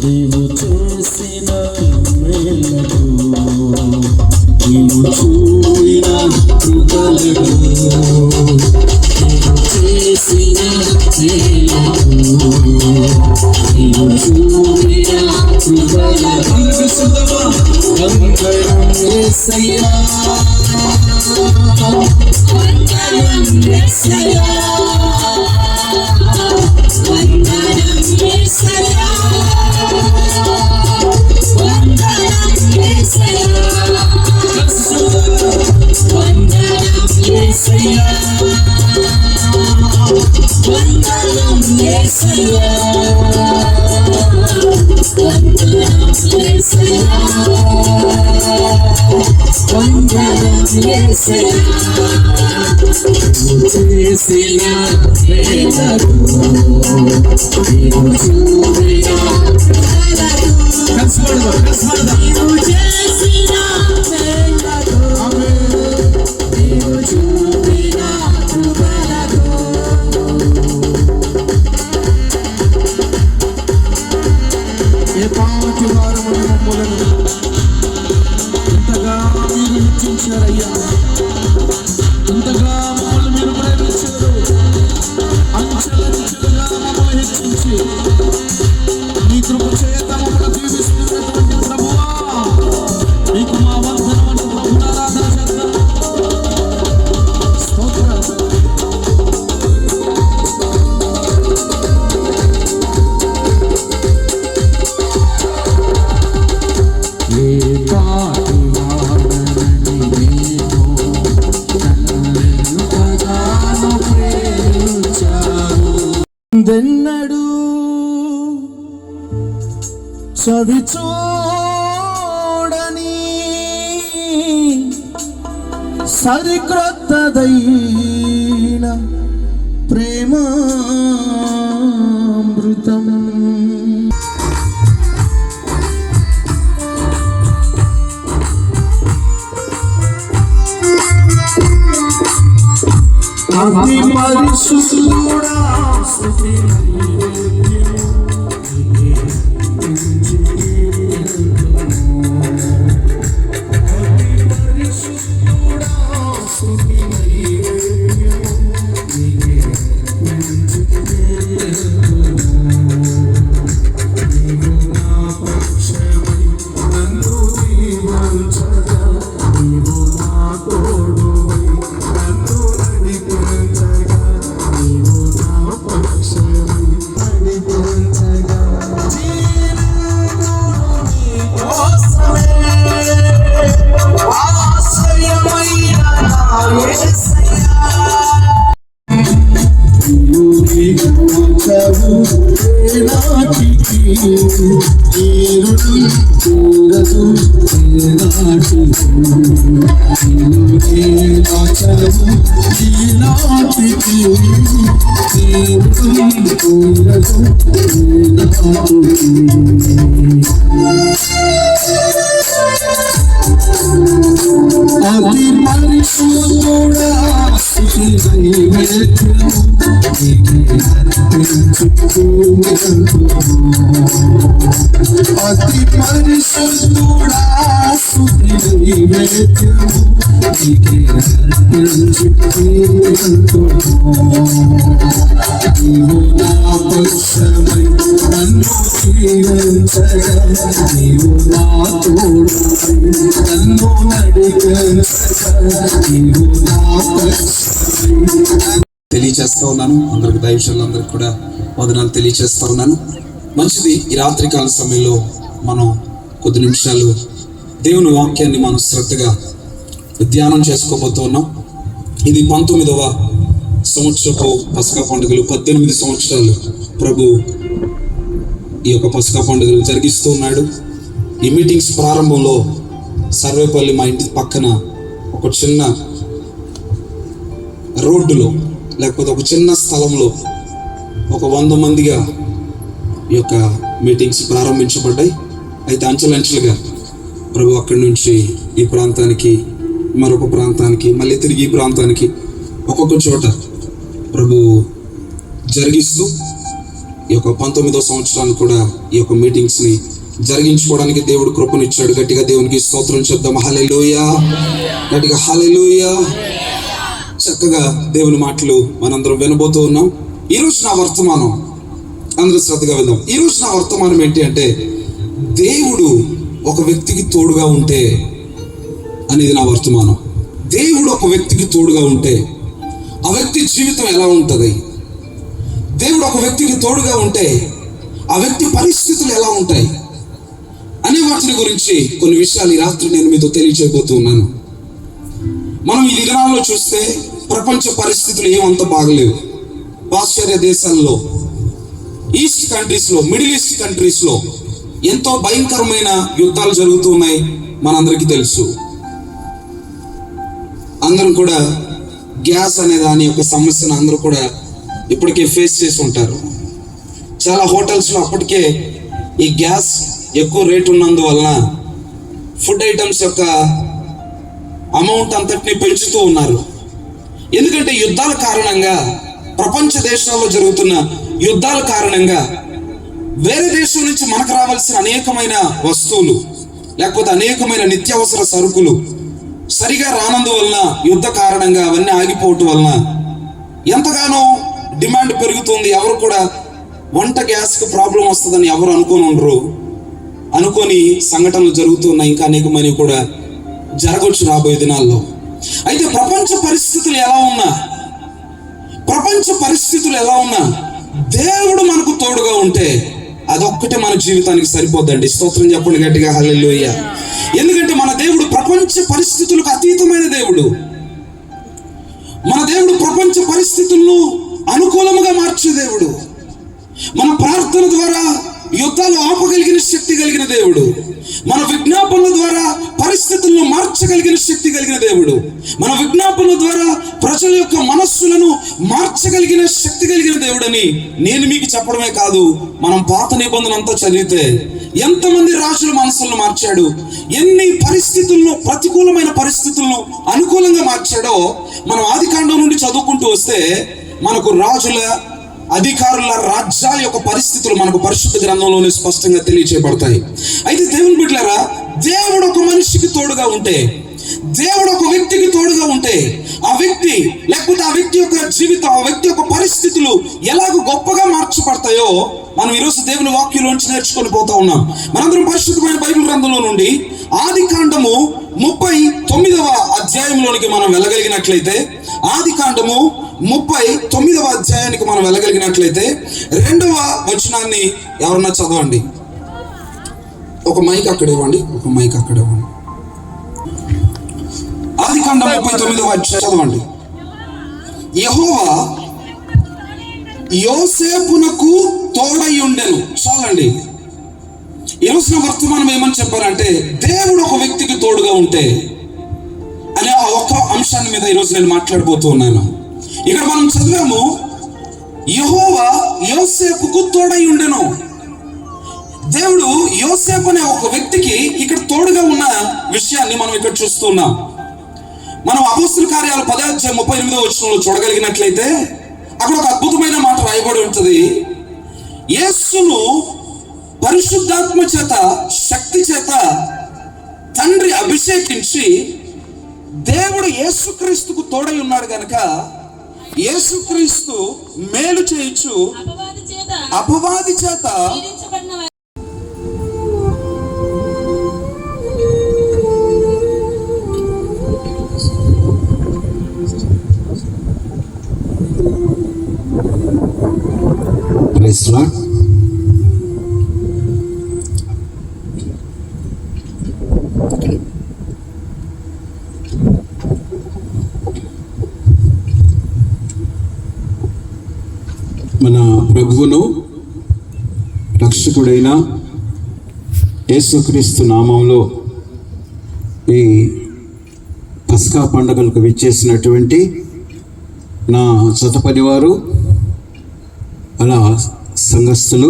నీవు చేసిన మేలకు, నీవు చూపిన కృపలకు, నీవు చేసిన మేలకు, నీవు చూపిన కృపలకు వందనం యేసయ్యా, వందనం యేసయ్యా, వందనం యేసయ్యా, వందనం యేసయ్యా, వందనం యేసయ్యా, వందనం యేసయ్యా, వందనం యేసయ్యా, వందనం యేసయ్యా, నీవు చేసిన మేలకు, నీవు చూపిన కృపలకు, నీవు చేసిన మేలకు, నీవు చూపిన కృపలకు. ఏ పాటి వారము మమ్మలను ఇంతగా మీరు హెచ్చించారయ్యా, ఇంతగా మమ్మల్ని మీరు ప్రేమించారు, అంచెలంచెలుగా మమ్మల్ని హెచ్చించి నీ కృప చేత మమ్మల్ని దీవిస్తున్నటువంటి ప్రభువా, నీకు మా వందనం అంటూ ఆరాధన చేద్దాం. స్తోత్రం. ఏ పాటి వాడనని నేను నన్నెంతగానో ప్రేమించావు, దెన్నడు చవి చూడని సరిక్రొత్తదైన ప్రేమామృతం. అతి పరిశుద్ధుడా స్తుతి అతి పరిశుద్ధుడా స్తుతి అతి పరిశుద్ధుడా స్తుతి నైవేద్యము నీకే నీవు నా పక్షమై నన్ను దీవించగా, నీవు నా తోడై నన్ను నడిపించగా, నీవు నా పక్షమై. తెలియచేస్తా ఉన్నాను. అందరికి దైవజనులందరికీ కూడా వందనాలు తెలియచేస్తా ఉన్నాను. మంచిది. ఈ రాత్రికాల సమయంలో మనం కొద్ది నిమిషాలు దేవుని వాక్యాన్ని మనం శ్రద్ధగా ధ్యానం చేసుకోబోతూ ఉన్నాం. ఇది 19వ సంవత్సరపు పస్కా పండుగలు. 18 సంవత్సరాలు ప్రభు ఈ యొక్క పస్కా పండుగలు జరిగిస్తూ ఉన్నాడు. ఈ మీటింగ్స్ ప్రారంభంలో సర్వేపల్లి మా ఇంటి పక్కన ఒక చిన్న రోడ్డులో లేకపోతే ఒక చిన్న స్థలంలో ఒక 100 మందిగా ఈ యొక్క మీటింగ్స్ ప్రారంభించబడ్డాయి. అయితే అంచెలంచెలుగా ప్రభు అక్కడి నుంచి ఈ ప్రాంతానికి, మరొక ప్రాంతానికి, మళ్ళీ తిరిగి ఈ ప్రాంతానికి ఒక్కొక్క చోట ప్రభు జరిగిస్తూ ఈ యొక్క 19వ సంవత్సరాన్ని కూడా ఈ యొక్క మీటింగ్స్ని జరిగించుకోవడానికి దేవుడు కృపనిచ్చాడు. గట్టిగా దేవునికి స్తోత్రం చెప్దాం. హల్లెలూయా, గట్టిగా హల్లెలూయా. చక్కగా దేవుని మాటలు మనందరం వినబోతూ ఉన్నాం. ఈరోజు నా వర్తమానం అందరూ శ్రద్ధగా విందాం. ఈరోజు నా వర్తమానం ఏంటి అంటే, దేవుడు ఒక వ్యక్తికి తోడుగా ఉంటే అనేది నా వర్తమానం. దేవుడు ఒక వ్యక్తికి తోడుగా ఉంటే ఆ వ్యక్తి జీవితం ఎలా ఉంటుంది? దేవుడు ఒక వ్యక్తికి తోడుగా ఉంటే ఆ వ్యక్తి పరిస్థితులు ఎలా ఉంటాయి అనే వాటిని గురించి కొన్ని విషయాలు ఈ రాత్రి నేను మీతో తెలియజేయబోతూ ఉన్నాను. మనం ఈ దినాల్లో చూస్తే ప్రపంచ పరిస్థితులు ఏమంత బాగలేవు. పాశ్చాత్య దేశాల్లో, ఈస్ట్ కంట్రీస్లో, మిడిల్ ఈస్ట్ కంట్రీస్లో ఎంతో భయంకరమైన యుద్ధాలు జరుగుతూ ఉన్నాయి. మనందరికీ తెలుసు. అందరం కూడా గ్యాస్ అనే దాని యొక్క సమస్యను అందరూ కూడా ఇప్పటికే ఫేస్ చేసి ఉంటారు. చాలా హోటల్స్లో అప్పటికే ఈ గ్యాస్ ఎక్కువ రేటు ఉన్నందువలన ఫుడ్ ఐటమ్స్ యొక్క అమౌంట్ అంతటిని పెంచుతూ ఉన్నారు. ఎందుకంటే యుద్ధాల కారణంగా, ప్రపంచ దేశాల్లో జరుగుతున్న యుద్ధాల కారణంగా వేరే దేశం నుంచి మనకు రావాల్సిన అనేకమైన వస్తువులు లేకపోతే అనేకమైన నిత్యావసర సరుకులు సరిగా రానందువలన, యుద్ధ కారణంగా అవన్నీ ఆగిపోవటం వలన ఎంతగానో డిమాండ్ పెరుగుతుంది. ఎవరు కూడా వంట గ్యాస్కి ప్రాబ్లం వస్తుందని ఎవరు అనుకోని సంఘటనలు జరుగుతున్నాయి. ఇంకా అనేకమైనవి కూడా జరగవచ్చు రాబోయే దినాల్లో. అయితే ప్రపంచ పరిస్థితులు ఎలా ఉన్నా దేవుడు మనకు తోడుగా ఉంటే అదొక్కటే మన జీవితానికి సరిపోద్దండి. స్తోత్రం చెప్పండి గట్టిగా హల్లెలూయా. ఎందుకంటే మన దేవుడు ప్రపంచ పరిస్థితులకు అతీతమైన దేవుడు. మన దేవుడు ప్రపంచ పరిస్థితులను అనుకూలముగా మార్చే దేవుడు. మన ప్రార్థన ద్వారా యుద్ధాలు ఆపగలిగిన శక్తి కలిగిన దేవుడు. మన విజ్ఞాపనల ద్వారా పరిస్థితులను మార్చగలిగిన శక్తి కలిగిన దేవుడు. మన విజ్ఞాపనల ద్వారా ప్రజల యొక్క మనస్సులను మార్చగలిగిన శక్తి కలిగిన దేవుడని నేను మీకు చెప్పడమే కాదు, మనం పాత నిబంధన అంతా చదివితే ఎంతమంది రాజుల మనస్సులను మార్చాడు, ఎన్ని పరిస్థితులను, ప్రతికూలమైన పరిస్థితులను అనుకూలంగా మార్చాడో మనం ఆదికాండం నుండి చదువుకుంటూ వస్తే మనకు రాజుల, అధికారుల, రాజ్యాల యొక్క పరిస్థితులు మనకు పరిశుద్ధ గ్రంథంలోనే స్పష్టంగా తెలియచేయబడతాయి. అయితే దేవుని బిడ్డలారా, దేవుడు ఒక మనిషికి తోడుగా ఉంటే, దేవుడు ఒక వ్యక్తికి తోడుగా ఉంటే ఆ వ్యక్తి లేకపోతే ఆ వ్యక్తి యొక్క జీవితం, ఆ వ్యక్తి యొక్క పరిస్థితులు ఎలాగ గొప్పగా మార్చబడతాయో మనం ఈరోజు దేవుని వాక్యంలోంచి నేర్చుకొని పోతా ఉన్నాం. మనందరం పరిశుద్ధమైన బైబిల్ గ్రంథంలో నుండి ఆదికాండము 39వ అధ్యాయంలోనికి మనం వెళ్ళగలిగినట్లయితే, ఆదికాండము 39వ అధ్యాయానికి మనం వెళ్ళగలిగినట్లయితే 2వ వచనాన్ని ఎవరన్నా చదవండి. ఒక మైక్ అక్కడ ఇవ్వండి. ఆదికాండం 39వ అధ్యాయం చదవండి. యెహోవా యోసేపునకు తోడై ఉండెను. చాలండి. ఈరోజు నా వర్తమానం ఏమని చెప్పారంటే, దేవుడు ఒక వ్యక్తికి తోడుగా ఉంటే అనే ఆ ఒక్క అంశాన్ని మీద ఈరోజు నేను మాట్లాడబోతూ ఉన్నాను. ఇక్కడ మనం చదివాము, యెహోవా యోసేపుకు తోడై ఉండెను. దేవుడు యోసేపు అనే ఒక వ్యక్తికి ఇక్కడ తోడుగా ఉన్న విషయాన్ని మనం ఇక్కడ చూస్తున్నాం. మనం అపోస్తుల కార్యాలు 10వ అధ్యాయం 38వ వచనంలో చూడగలిగినట్లయితే అక్కడ ఒక అద్భుతమైన మాట రాయబడి ఉంటుంది. యేసును పరిశుద్ధాత్మ చేత, శక్తి చేత తండ్రి అభిషేకించి, దేవుడు యేసుక్రీస్తుకు తోడై ఉన్నాడు గనక యేసుక్రీస్తు మేలు చేయించు అపవాది చేత మన ప్రభువును రక్షకుడైన యేసుక్రీస్తు నామంలో ఈ పస్కా పండుగలకు విచ్చేసినటువంటి నా జతపనివారు, అలా సంఘస్థులు,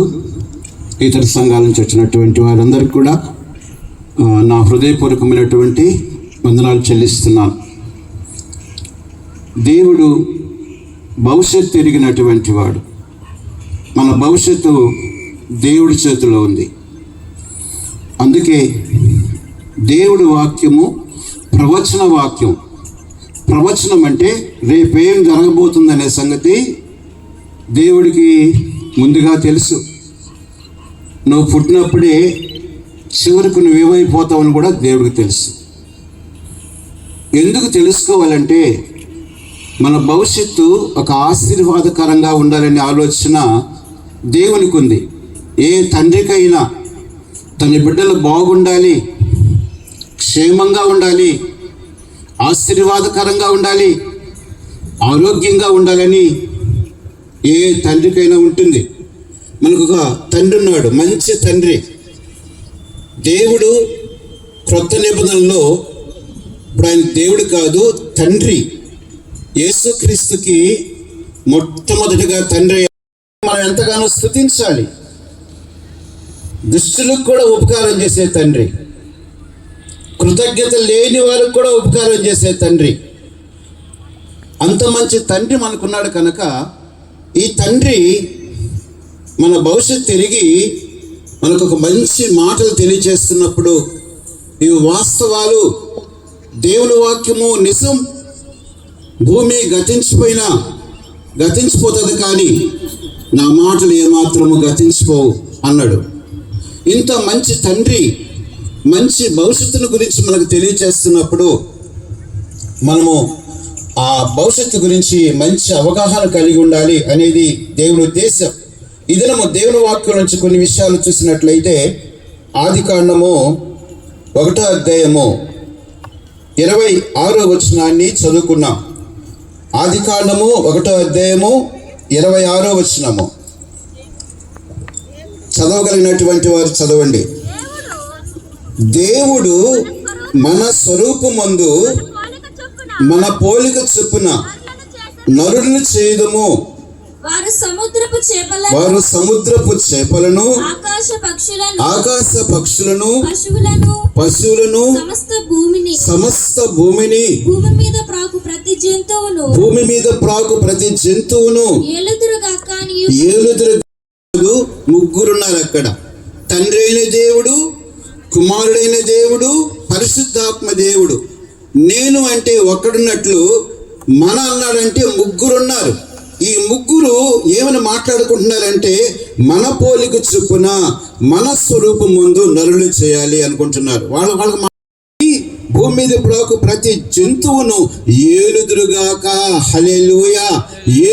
ఇతర సంఘాల నుంచి వచ్చినటువంటి వారందరికీ కూడా నా హృదయపూర్వకమైనటువంటి వందనాలు చెల్లిస్తున్నాను. దేవుడు భవిష్యత్తు ఎరిగినటువంటి వాడు. మన భవిష్యత్తు దేవుడి చేతిలో ఉంది. అందుకే దేవుడి వాక్యము ప్రవచన వాక్యం. ప్రవచనం అంటే రేపేం జరగబోతుందనే సంగతి దేవుడికి ముందుగా తెలుసు. నువ్వు పుట్టినప్పుడే చివరికి నువ్వేమైపోతావని కూడా దేవుడికి తెలుసు. ఎందుకు తెలుసుకోవాలంటే మన భవిష్యత్తు ఒక ఆశీర్వాదకరంగా ఉండాలనే ఆలోచన దేవునికి ఉంది. ఏ తండ్రికైనా తన బిడ్డలు బాగుండాలి, క్షేమంగా ఉండాలి, ఆశీర్వాదకరంగా ఉండాలి, ఆరోగ్యంగా ఉండాలని ఏ తండ్రికైనా ఉంటుంది. మనకు ఒక తండ్రి ఉన్నాడు, మంచి తండ్రి. దేవుడు క్రొత్త నిబంధనలో ఇప్పుడు ఆయన దేవుడు కాదు, తండ్రి. యేసుక్రీస్తుకి మొట్టమొదటిగా తండ్రి. మనం ఎంతగానో స్తుతించాలి. దుష్టులకు కూడా ఉపకారం చేసే తండ్రి, కృతజ్ఞత లేని వారికి కూడా ఉపకారం చేసే తండ్రి. అంత మంచి తండ్రి మనకున్నాడు కనుక ఈ తండ్రి మన భవిష్యత్తు తిరిగి మనకు ఒక మంచి మాటలు తెలియజేస్తున్నప్పుడు ఇవి వాస్తవాలు, దేవుని వాక్యము నిజం. భూమి గతించిపోతుంది కానీ నా మాటలు ఏమాత్రము గతించిపోవు అన్నాడు. ఇంత మంచి తండ్రి మంచి భవిష్యత్తును గురించి మనకు తెలియజేస్తున్నప్పుడు మనము ఆ భవిష్యత్తు గురించి మంచి అవగాహన కలిగి ఉండాలి అనేది దేవుని ఉద్దేశం. ఈ దినము దేవుని వాక్యం నుంచి కొన్ని విషయాలు చూసినట్లయితే ఆదికాండము 1వ అధ్యాయము 26వ వచనాన్ని చదువుకున్నాం. ఆదికాండము 1వ అధ్యాయము 26వ వచనము చదవగలిగినటువంటి వారు చదవండి. దేవుడు మన స్వరూపమందు మన పోలిక చొప్పున నరులను చేయుదము. వారు సముద్రపు చేపలను, ఆకాశ పక్షులను, పశువులను, సమస్త భూమిని, భూమి మీద ప్రాకు ప్రతి జంతువును ఏలుదురు. ముగ్గురున్నారు అక్కడ. తండ్రి అయిన దేవుడు, కుమారుడైన దేవుడు, పరిశుద్ధాత్మ దేవుడు. నేను అంటే ఒక్కడున్నట్లు మన అన్నాడంటే ముగ్గురున్నారు. ఈ ముగ్గురు ఏమని మాట్లాడుకుంటున్నారంటే మన పోలిక చొప్పున మన స్వరూపం ముందు నరులు చేయాలి అనుకుంటున్నారు. వాళ్ళకి భూమి మీద ప్రాకు ప్రతి జంతువును ఏలుదురుగాక. హల్లెలూయా.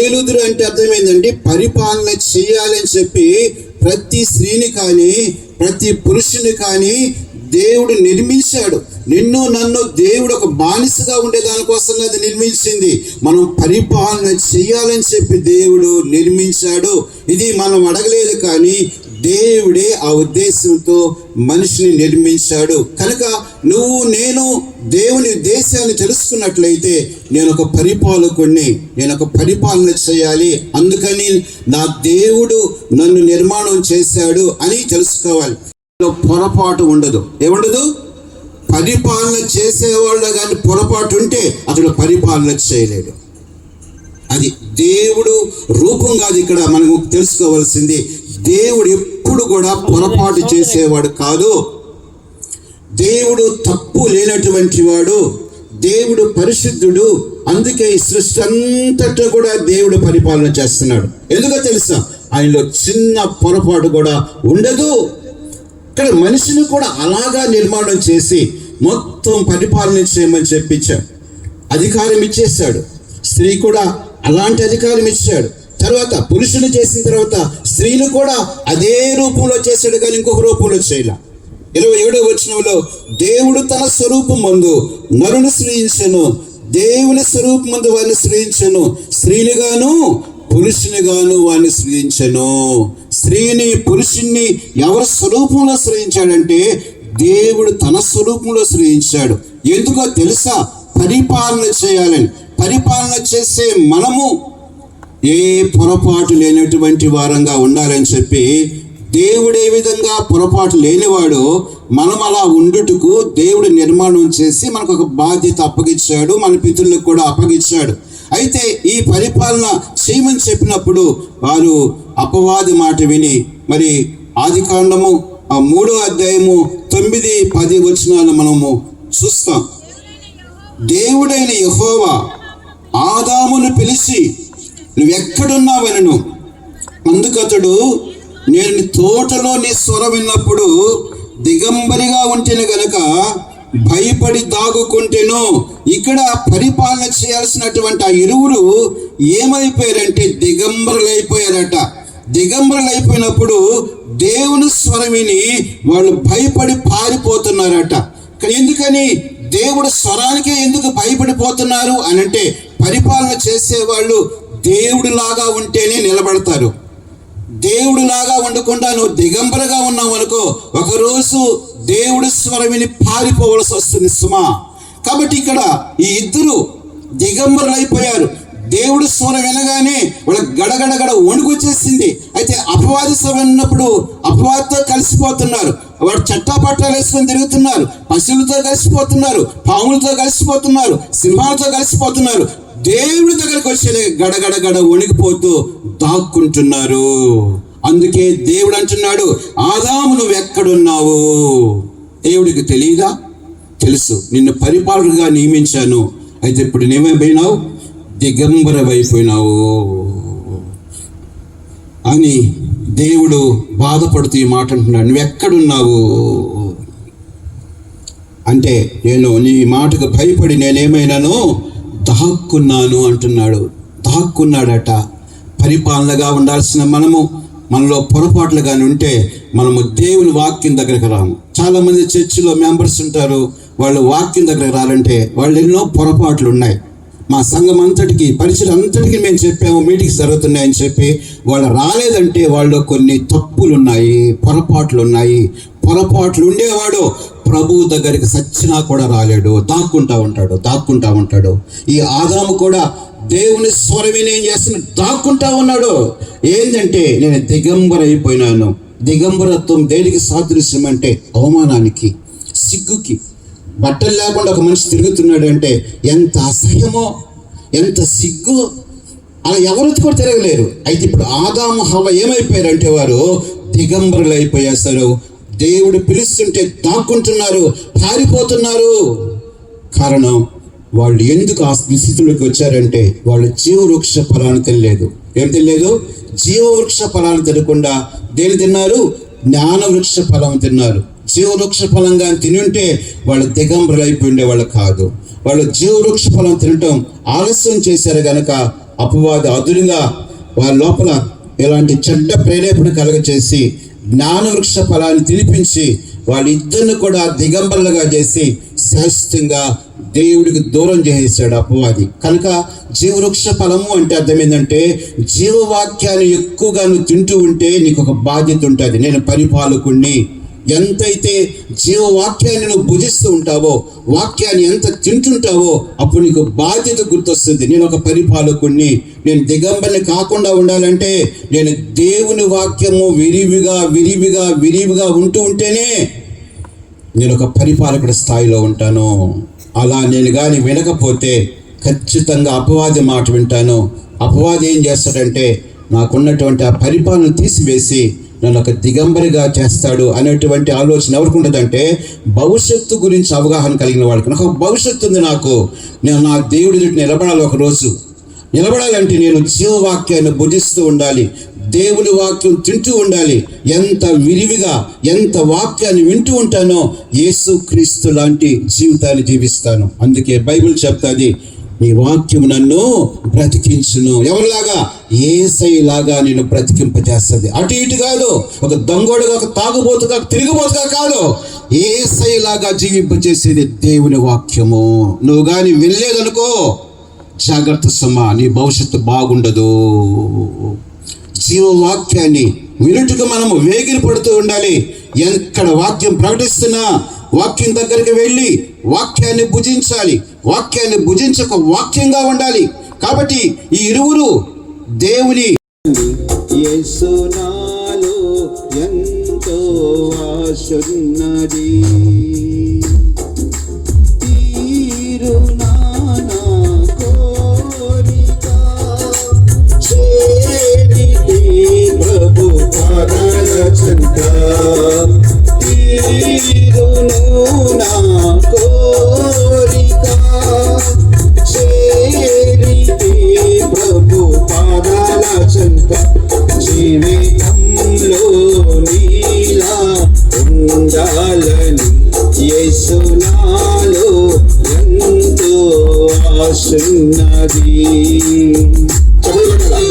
ఏలుదురు అంటే అర్థమైందండి, పరిపాలన చేయాలని చెప్పి ప్రతి స్త్రీని కానీ ప్రతి పురుషుని కానీ దేవుడు నిర్మించాడు. నిన్ను నన్ను దేవుడు ఒక బానిసగా ఉండే దానికోసం అది నిర్మించింది. మనం పరిపాలన చేయాలని చెప్పి దేవుడు నిర్మించాడు. ఇది మనం అడగలేదు కానీ దేవుడే ఆ ఉద్దేశంతో మనిషిని నిర్మించాడు. కనుక నువ్వు నేను దేవుని ఉద్దేశాన్ని తెలుసుకున్నట్లయితే నేను ఒక పరిపాలకుడిని, నేను ఒక పరిపాలన చేయాలి, అందుకని నా దేవుడు నన్ను నిర్మాణం చేశాడు అని తెలుసుకోవాలి. పొరపాటు ఉండదు. ఏముండదు? పరిపాలన చేసేవాళ్ళు కానీ పొరపాటు ఉంటే అతడు పరిపాలన చేయలేడు. అది దేవుడు రూపం కాదు. ఇక్కడ మనకు తెలుసుకోవాల్సింది, దేవుడు ఎప్పుడు కూడా పొరపాటు చేసేవాడు కాదు. దేవుడు తప్పు లేనటువంటి వాడు, దేవుడు పరిశుద్ధుడు. అందుకే ఈ సృష్టి అంతటా కూడా దేవుడు పరిపాలన చేస్తున్నాడు. ఎందుకో తెలుసా? ఆయనలో చిన్న పొరపాటు కూడా ఉండదు. ఇక్కడ మనిషిని కూడా అలాగా నిర్మాణం చేసి మొత్తం పరిపాలన చేయమని చెప్పించాడు. అధికారం ఇచ్చేశాడు. స్త్రీ కూడా అలాంటి అధికారం ఇచ్చాడు. తర్వాత పురుషులు చేసిన తర్వాత స్త్రీలు కూడా అదే రూపంలో చేశాడు కానీ ఇంకొక రూపంలో చేయలే. 27వ వచనంలో దేవుడు తన స్వరూపం మందు నరుని సృజించెను, దేవుని స్వరూపం మందు వారిని సృజించెను, స్త్రీలుగాను పురుషునిగాను వారిని సృజించెను. స్త్రీని పురుషుణ్ణి ఎవరి స్వరూపంలో సృజించాడంటే దేవుడు తన స్వరూపంలో సృజించాడు. ఎందుకో తెలుసా? పరిపాలన చేయాలని. పరిపాలన చేసే మనము ఏ పొరపాటు లేనటువంటి వారంగా ఉండాలని చెప్పి దేవుడు ఏ విధంగా పొరపాటు లేనివాడో మనం అలా ఉండుటకు దేవుడు నిర్మాణం చేసి మనకు ఒక బాధ్యత అప్పగించాడు, మన పితరులకు కూడా అప్పగించాడు. అయితే ఈ పరిపాలన చేయమని చెప్పినప్పుడు వారు అపవాది మాట విని మరి ఆదికాండము 3వ అధ్యాయము 9, 10 వచనాలు మనము చూస్తాం. దేవుడైన యెహోవా ఆదామును పిలిచి నువ్వెక్కడున్నావనను. అందుకతడు నేను తోటలో నీ స్వరం విన్నప్పుడు దిగంబరిగా ఉంటేను గనక భయపడి దాగుకుంటేను. ఇక్కడ పరిపాలన చేయాల్సినటువంటి ఆ ఇరువురు ఏమైపోయారంటే దిగంబరులైపోయారట. దిగంబరులైపోయినప్పుడు దేవుని స్వరం విని వాళ్ళు భయపడి పారిపోతున్నారట. ఎందుకని దేవుడు స్వరానికే ఎందుకు భయపడిపోతున్నారు అని అంటే, పరిపాలన చేసేవాళ్ళు దేవుడిలాగా ఉంటేనే నిలబడతారు. దేవుడిలాగా ఉండకుండా నువ్వు దిగంబరగా ఉన్నావు అనుకో, ఒకరోజు దేవుడి స్వరం విని పారిపోవలసి వస్తుంది సుమా. కాబట్టి ఇక్కడ ఈ ఇద్దరు దిగంబరులైపోయారు. దేవుడి స్వరం వినగానే వాళ్ళ గడగడగడ వణుకొచ్చేసింది. అయితే అపవాది స్వరం విన్నప్పుడు అపవాదితో కలిసిపోతున్నారు. వాడు చట్టాపట్టాలు వేసుకొని తిరుగుతున్నారు, పశువులతో కలిసిపోతున్నారు, పాములతో కలిసిపోతున్నారు, సింహాలతో కలిసిపోతున్నారు. దేవుడి దగ్గరకు వచ్చే గడగడగడ వణికిపోతూ దాక్కుంటున్నారు. అందుకే దేవుడు అంటున్నాడు, ఆదాము నువ్వు ఎక్కడున్నావు? దేవుడికి తెలియదా? తెలుసు. నిన్ను పరిపాలనగా నియమించాను. అయితే ఇప్పుడు నువ్వేమైపోయినావు? దిగంబరమైపోయినావు అని దేవుడు బాధపడుతూ ఈ మాట అంటున్నాడు. నువ్వెక్కడున్నావు అంటే, నేను నీ మాటకు భయపడి నేనేమైనాను దాక్కున్నాను అంటున్నాడు. దాక్కున్నాడట. పరిపాలనగా ఉండాల్సిన మనలో పొరపాట్లు కానీ ఉంటే మనము దేవుని వాక్యం దగ్గరకు రాము. చాలామంది చర్చిలో మెంబర్స్ ఉంటారు, వాళ్ళు వాక్యం దగ్గరకు రాలంటే వాళ్ళు ఎన్నో పొరపాట్లు ఉన్నాయి. మా సంఘం అంతటికి, పరిచయం అంతటికి మేము చెప్పాము, మీటింగ్స్ జరుగుతున్నాయని చెప్పి వాళ్ళు రాలేదంటే వాళ్ళు కొన్ని తప్పులు ఉన్నాయి, పొరపాట్లు ఉన్నాయి. పొరపాట్లు ఉండేవాడు ప్రభువు దగ్గరికి సచ్చినా కూడా రాలేడు, దాక్కుంటా ఉంటాడు. ఈ ఆదాము కూడా దేవుని స్వరం విని ఏం చేస్తున్నాడు? దాక్కుంటా ఉన్నాడు. ఏంటంటే, నేను దిగంబరైపోయినాను. దిగంబరత్వం దేనికి సాదృశ్యం అంటే అవమానానికి, సిగ్గుకి. బట్టలు లేకుండా ఒక మనిషి తిరుగుతున్నాడు అంటే ఎంత అసహ్యమో, ఎంత సిగ్గు. అలా ఎవరు కూడా తిరగలేరు. అయితే ఇప్పుడు ఆదాము హవ్వ ఏమైపోయారంటే వారు దిగంబరులు అయిపోయేస్తారు. దేవుడు పిలుస్తుంటే దాక్కుంటున్నారు, పారిపోతున్నారు. కారణం, వాళ్ళు ఎందుకు ఆ స్థితిలోకి వచ్చారంటే వాళ్ళు జీవవృక్ష ఫలాన్ని తినలేదు. ఏం తినలేదు? జీవవృక్ష ఫలాన్ని తినకుండా దేని తిన్నారు? జ్ఞానవృక్ష ఫలం తిన్నారు. జీవవృక్ష ఫలంగా తిని ఉంటే వాళ్ళు దిగంబరులు అయిపోయి ఉండేవాళ్ళు కాదు. వాళ్ళు జీవవృక్ష ఫలం తినటం ఆలస్యం చేశారు గనక అపవాది అదురుగా వాళ్ళ లోపల ఇలాంటి చెడ్డ ప్రేరేపణ కలగచేసి జ్ఞానవృక్ష ఫలాన్ని తినిపించి వాళ్ళిద్దరిని కూడా దిగంబరులుగా చేసి శాశ్వతంగా దేవుడికి దూరం చేసేసాడు అపవాది. కనుక జీవవృక్ష ఫలము అంటే అర్థం ఏంటంటే, జీవవాక్యాన్ని ఎక్కువగా నువ్వు తింటూ ఉంటే నీకు ఒక బాధ్యత ఉంటుంది. నేను పరిపాలకుణ్ణి. ఎంతైతే జీవవాక్యాన్ని నువ్వు భుజిస్తూ ఉంటావో, వాక్యాన్ని ఎంత తింటుంటావో అప్పుడు నీకు బాధ్యత గుర్తొస్తుంది. నేను ఒక పరిపాలకుణ్ణి. నేను దిగంబరిని కాకుండా ఉండాలంటే నేను దేవుని వాక్యము విరివిగా ఉంటూ ఉంటేనే నేను ఒక పరిపాలకుడి స్థాయిలో ఉంటాను. అలా నేను కానీ వినకపోతే ఖచ్చితంగా అపవాది మాట వింటాను. అపవాది ఏం చేస్తాడంటే నాకున్నటువంటి ఆ పరిపాలన తీసివేసి నన్ను ఒక దిగంబరిగా చేస్తాడు అనేటువంటి ఆలోచన ఎవరికి ఉంటుందంటే, భవిష్యత్తు గురించి అవగాహన కలిగిన వాళ్ళకి. నాకు భవిష్యత్తు ఉంది, నేను నా దేవుడి చుట్టూ నిలబడాలి. ఒకరోజు నిలబడాలంటే నేను జీవవాక్యాన్ని భుజిస్తూ ఉండాలి, దేవుని వాక్యం తింటూ ఉండాలి. ఎంత విరివిగా ఎంత వాక్యాన్ని వింటూ ఉంటానో యేసుక్రీస్తు లాంటి జీవితాన్ని జీవిస్తాను. అందుకే బైబిల్ చెప్తాది, నీ వాక్యం నన్ను బ్రతికించును. ఎవరిలాగా? యేసయ్యలాగా నేను బ్రతికింపజేస్తుంది. అటు ఇటు కాదు, ఒక దొంగోడుగా, ఒక తాగుబోతుగా, తిరిగిపోతుగా కాదు, యేసయ్యలాగా జీవింపజేసేది దేవుని వాక్యము. నువ్వు కానీ వెళ్ళలేదనుకో జాగ్రత్త సుమా, నీ భవిష్యత్తు బాగుండదు. జీవవాక్యాన్ని వినుటకు మనము వేగిరి పడుతూ ఉండాలి. ఎక్కడ వాక్యం ప్రకటిస్తున్నా వాక్యం దగ్గరికి వెళ్ళి వాక్యాన్ని భుజించాలి. వాక్యాన్ని భుజించక వాక్యంగా ఉండాలి. కాబట్టి ఈ ఇరువురు దేవుని యేసు నాలో ఎంతో ఆశున్నది, తీరునానా కోరిక చేరితే చెంత జీవితంలో నీలా ఉండాలని యేసు నాలో ఎంతో ఆశున్నది. చదువుకుంటారా?